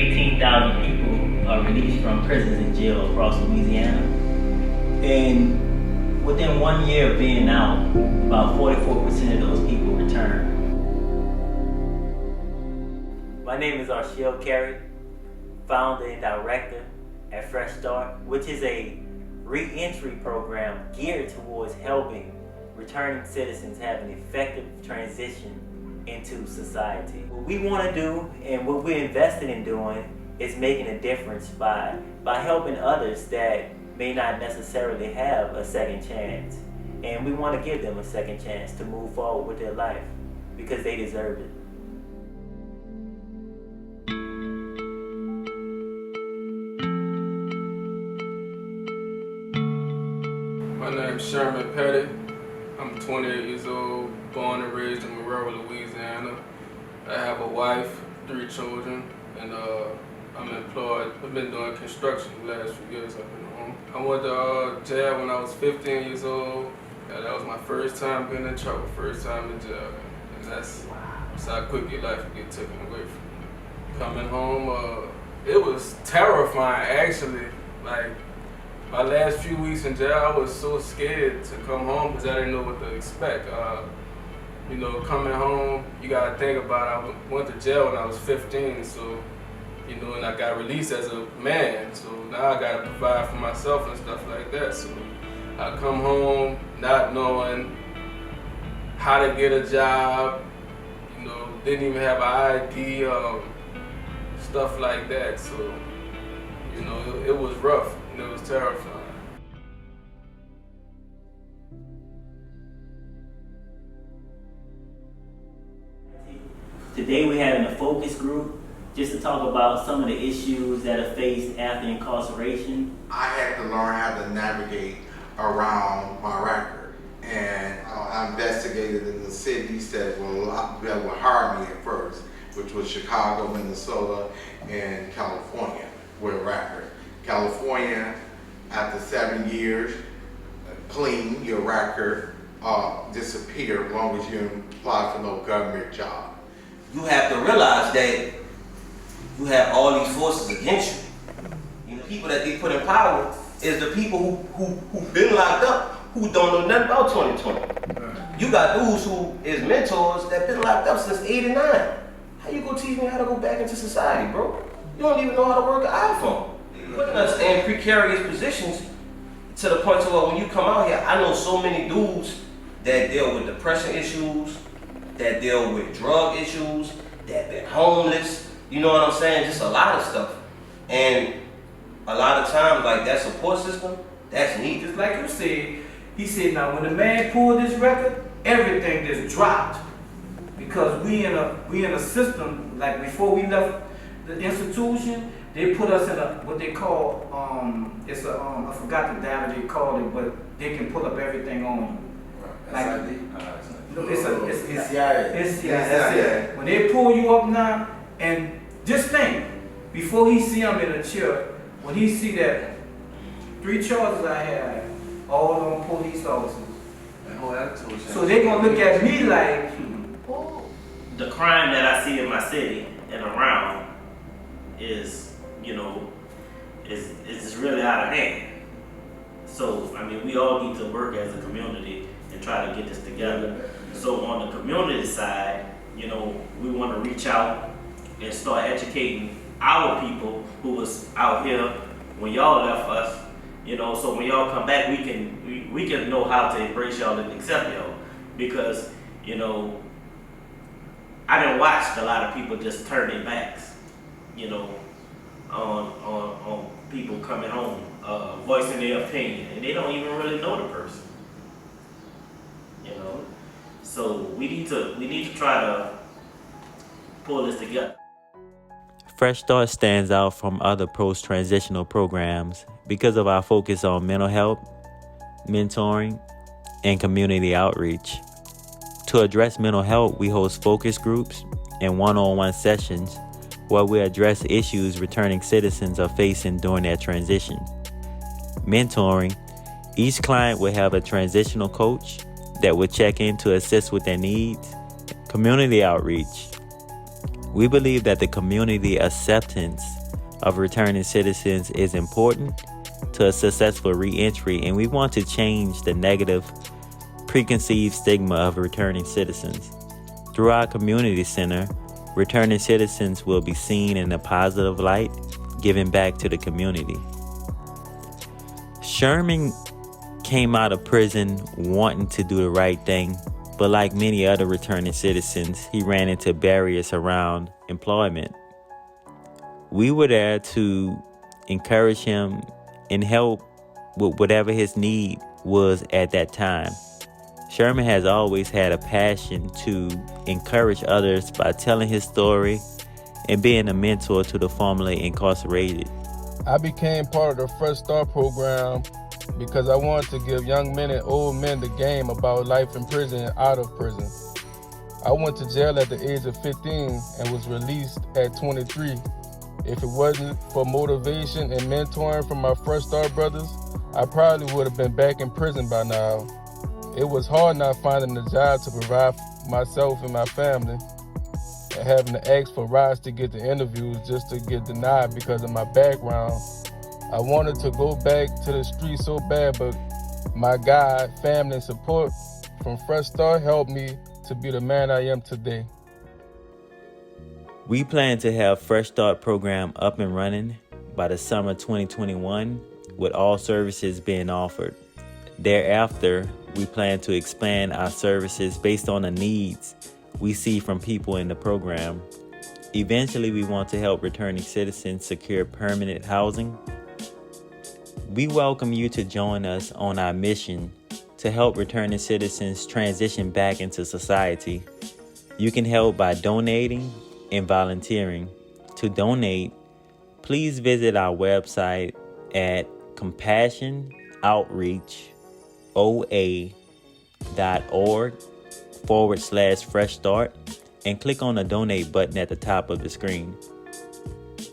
18,000 people are released from prisons and jail across Louisiana. And within 1 year of being out, about 44% of those people return. My name is Arshel Carey, founder and director at Fresh Start, which is a reentry program geared towards helping returning citizens have an effective transition into society. What we want to do and what we're invested in doing is making a difference by helping others that may not necessarily have a second chance. And we want to give them a second chance to move forward with their life because they deserve it. My name's Sherman Petty. I'm 28 years old, born and raised in Monroe, Louisiana. I have a wife, 3 children, and I'm employed. I've been doing construction the last few years. I've been home. I went to jail when I was 15 years old. That was my first time being in trouble, first time in jail. And that's how quickly life can get taken away from you. Coming home, it was terrifying actually. Like, my last few weeks in jail, I was so scared to come home because I didn't know what to expect. You know, coming home, you gotta think about it. I went to jail when I was 15, so, you know, and I got released as a man, so now I gotta provide for myself and stuff like that. So I come home not knowing how to get a job, you know, didn't even have an ID, stuff like that. So, you know, it was rough. It was terrifying. Today we're having a focus group just to talk about some of the issues that are faced after incarceration. I had to learn how to navigate around my record, and I investigated in the cities that would hire me at first, which was Chicago, Minnesota, and California with a record. California, after 7 years, clean, your record disappear as long as you apply for no government job. You have to realize that you have all these forces against you. The people that they put in power is the people who been locked up, who don't know nothing about 2020. You got dudes who is mentors that been locked up since '89. How you gonna teach me how to go back into society, bro? You don't even know how to work an iPhone. Putting us in precarious positions to the point to where when you come out here, I know so many dudes that deal with depression issues, that deal with drug issues, that been homeless, you know what I'm saying? Just a lot of stuff. And a lot of times, like, that support system, that's neat. Just like you said, he said, now when the man pulled this record, everything just dropped. Because we in a system, like before we left the institution, they put us in what they call, I forgot the data they called it, but they can pull up everything on you. Like, that's it. When they pull you up now, and just think, before he see him in a chair, when he see that 3 charges I had, all on police officers. So they gonna look at me like, oh. The crime that I see in my city and around is, you know, is really out of hand. So, I mean, we all need to work as a community and try to get this together. So on the community side, you know, we want to reach out and start educating our people who was out here when y'all left us, you know, so when y'all come back, we can know how to embrace y'all and accept y'all. Because, you know, I done watched a lot of people just turn their backs, you know, on people coming home, voicing their opinion, and they don't even really know the person, you know. So we need to try to pull this together. Fresh Start stands out from other post-transitional programs because of our focus on mental health, mentoring, and community outreach. To address mental health, we host focus groups and one-on-one sessions where we address issues returning citizens are facing during their transition. Mentoring, each client will have a transitional coach that will check in to assist with their needs. Community outreach, We believe that the community acceptance of returning citizens is important to a successful reentry, and we want to change the negative preconceived stigma of returning citizens. Through our community center, returning citizens will be seen in a positive light, giving back to the community. Sherman came out of prison wanting to do the right thing, but like many other returning citizens, he ran into barriers around employment. We were there to encourage him and help with whatever his need was at that time. Sherman has always had a passion to encourage others by telling his story and being a mentor to the formerly incarcerated. I became part of the Fresh Start program because I wanted to give young men and old men the game about life in prison and out of prison. I went to jail at the age of 15 and was released at 23. If it wasn't for motivation and mentoring from my Fresh Start brothers, I probably would have been back in prison by now. It was hard not finding a job to provide for myself and my family, and having to ask for rides to get to interviews just to get denied because of my background. I wanted to go back to the streets so bad, but my God, family, and support from Fresh Start helped me to be the man I am today. We plan to have Fresh Start program up and running by the summer 2021, with all services being offered. Thereafter, we plan to expand our services based on the needs we see from people in the program. Eventually, we want to help returning citizens secure permanent housing. We welcome you to join us on our mission to help returning citizens transition back into society. You can help by donating and volunteering. To donate, please visit our website at compassionoutreachoa.org/Fresh Start and click on the donate button at the top of the screen.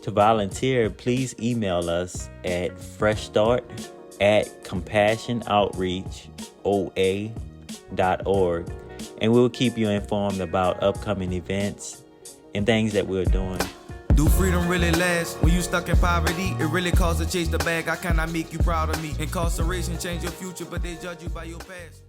To volunteer, please email us at freshstart@compassionoutreachoa.org, and we'll keep you informed about upcoming events and things that we're doing. Do freedom really last? When you stuck in poverty, it really costs to chase the bag. I cannot make you proud of me. Incarceration change your future, but they judge you by your past.